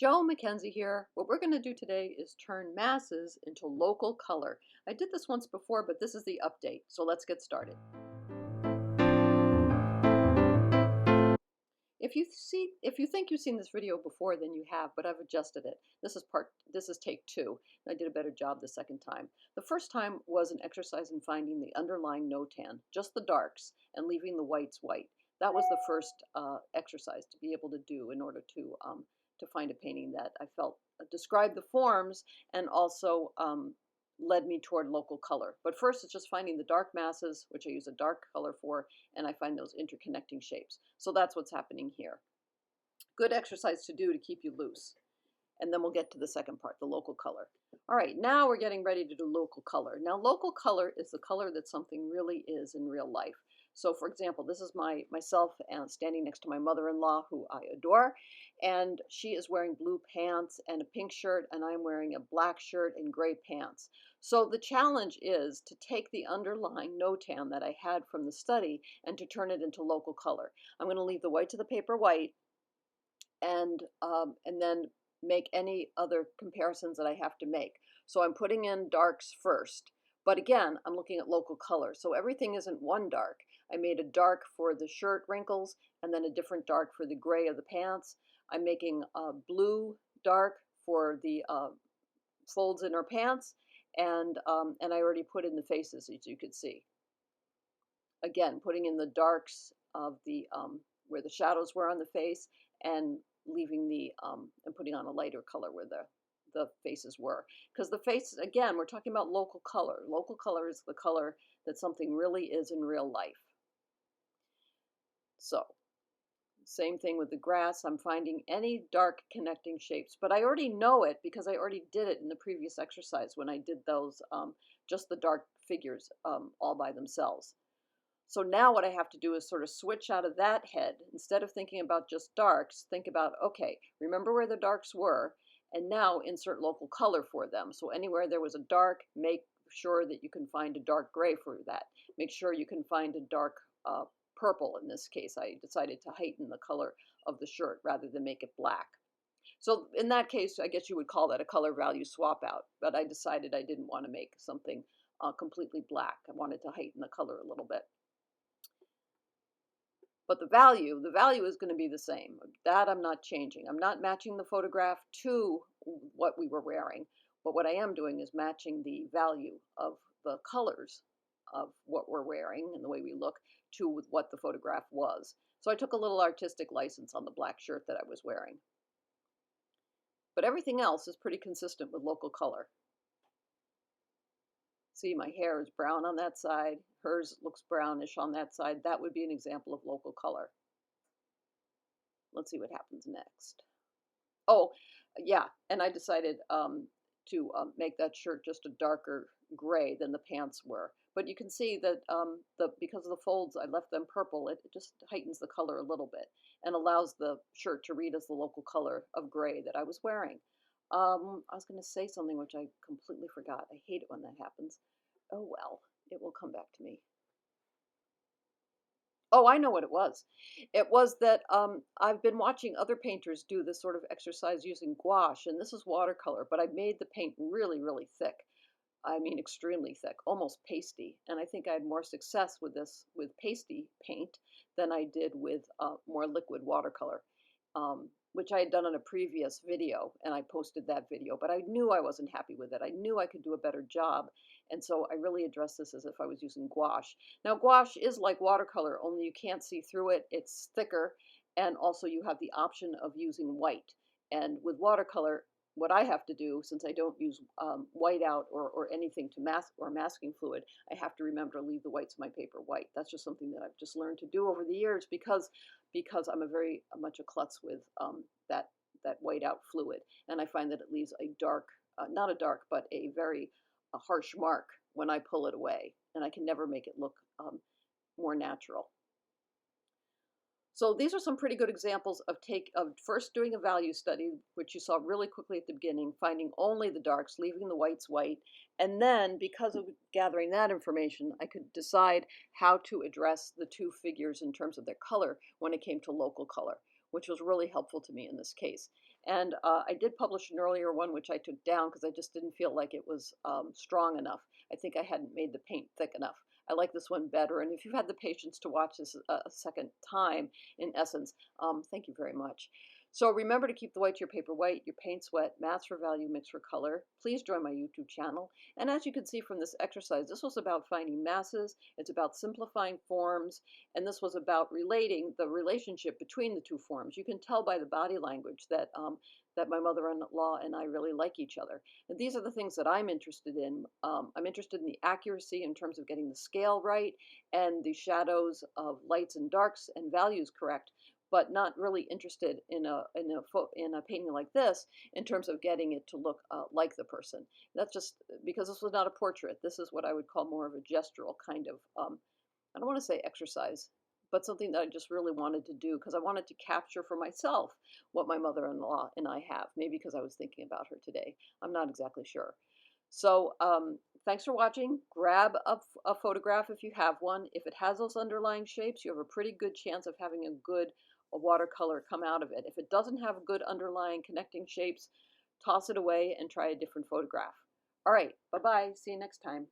Joe MacKenzie here. What we're going to do today is turn masses into local color. I did this once before, but this is the update. So let's get started. If you think you've seen this video before, then you have, but I've adjusted it. This is take two. And I did a better job the second time. The first time was an exercise in finding the underlying notan, just the darks, and leaving the whites white. That was the first exercise to be able to do in order to find a painting that I felt described the forms and also led me toward local color. But first it's just finding the dark masses, which I use a dark color for, and I find those interconnecting shapes. So that's what's happening here. Good exercise to do to keep you loose. And then we'll get to the second part, the local color. All right, now we're getting ready to do local color. Now local color is the color that something really is in real life. So for example, this is myself and standing next to my mother-in-law, who I adore, and she is wearing blue pants and a pink shirt, and I'm wearing a black shirt and gray pants. So the challenge is to take the underlying notan that I had from the study and to turn it into local color. I'm going to leave the whites of the paper white and then make any other comparisons that I have to make. So I'm putting in darks first. But again, I'm looking at local color. So everything isn't one dark. I made a dark for the shirt wrinkles and then a different dark for the gray of the pants. I'm making a blue dark for the folds in her pants. And I already put in the faces, as you could see. Again, putting in the darks of the where the shadows were on the face and leaving the and putting on a lighter color where the faces were. Because the faces, again, we're talking about local color. Local color is the color that something really is in real life. So, same thing with the grass. I'm finding any dark connecting shapes, but I already know it because I already did it in the previous exercise when I did those, just the dark figures all by themselves. So now what I have to do is sort of switch out of that head. Instead of thinking about just darks, think about, okay, remember where the darks were, and now insert local color for them. So anywhere there was a dark, make sure that you can find a dark gray for that. Make sure you can find a dark purple. In this case, I decided to heighten the color of the shirt rather than make it black. So in that case, I guess you would call that a color value swap out, but I decided I didn't want to make something completely black. I wanted to heighten the color a little bit. But the value is going to be the same. That I'm not changing. I'm not matching the photograph to what we were wearing. But what I am doing is matching the value of the colors of what we're wearing and the way we look to what the photograph was. So I took a little artistic license on the black shirt that I was wearing. But everything else is pretty consistent with local color. See, my hair is brown on that side. Hers looks brownish on that side. That would be an example of local color. Let's see what happens next. Oh, yeah, and I decided to make that shirt just a darker gray than the pants were. But you can see that because of the folds, I left them purple. It just heightens the color a little bit and allows the shirt to read as the local color of gray that I was wearing. I was going to say something which I completely forgot. I hate it when that happens. Oh well, it will come back to me. Oh, I know what it was. It was that I've been watching other painters do this sort of exercise using gouache, and this is watercolor, but I made the paint really, really thick. I mean, extremely thick, almost pasty. And I think I had more success with this, with pasty paint, than I did with more liquid watercolor. Which I had done in a previous video, and I posted that video, but I knew I wasn't happy with it. I knew I could do a better job, and so I really addressed this as if I was using gouache. Now, gouache is like watercolor, only you can't see through it. It's thicker, and also you have the option of using white. And with watercolor, what I have to do, since I don't use whiteout or anything to mask or masking fluid, I have to remember to leave the whites of my paper white. That's just something that I've just learned to do over the years because I'm very much a klutz with that whiteout fluid, and I find that it leaves a dark, not a dark, but a very harsh mark when I pull it away, and I can never make it look more natural. So these are some pretty good examples of first doing a value study, which you saw really quickly at the beginning, finding only the darks, leaving the whites white. And then because of gathering that information, I could decide how to address the two figures in terms of their color when it came to local color, which was really helpful to me in this case. And I did publish an earlier one, which I took down because I just didn't feel like it was strong enough. I think I hadn't made the paint thick enough. I like this one better. And if you've had the patience to watch this a second time, in essence, thank you very much. So remember to keep the white to your paper white, your paints wet, maths for value, mix for color. Please join my YouTube channel. And as you can see from this exercise, this was about finding masses. It's about simplifying forms. And this was about relating the relationship between the two forms. You can tell by the body language that that my mother-in-law and I really like each other. And these are the things that I'm interested in. I'm interested in the accuracy in terms of getting the scale right and the shadows of lights and darks and values correct, but not really interested in a painting like this in terms of getting it to look like the person. That's just because this was not a portrait. This is what I would call more of a gestural kind of, I don't want to say exercise, but something that I just really wanted to do because I wanted to capture for myself what my mother-in-law and I have. Maybe because I was thinking about her today. I'm not exactly sure. So thanks for watching. Grab a photograph if you have one. If it has those underlying shapes, you have a pretty good chance of having a watercolor come out of it. If it doesn't have good underlying connecting shapes, toss it away and try a different photograph. All right, bye-bye. See you next time.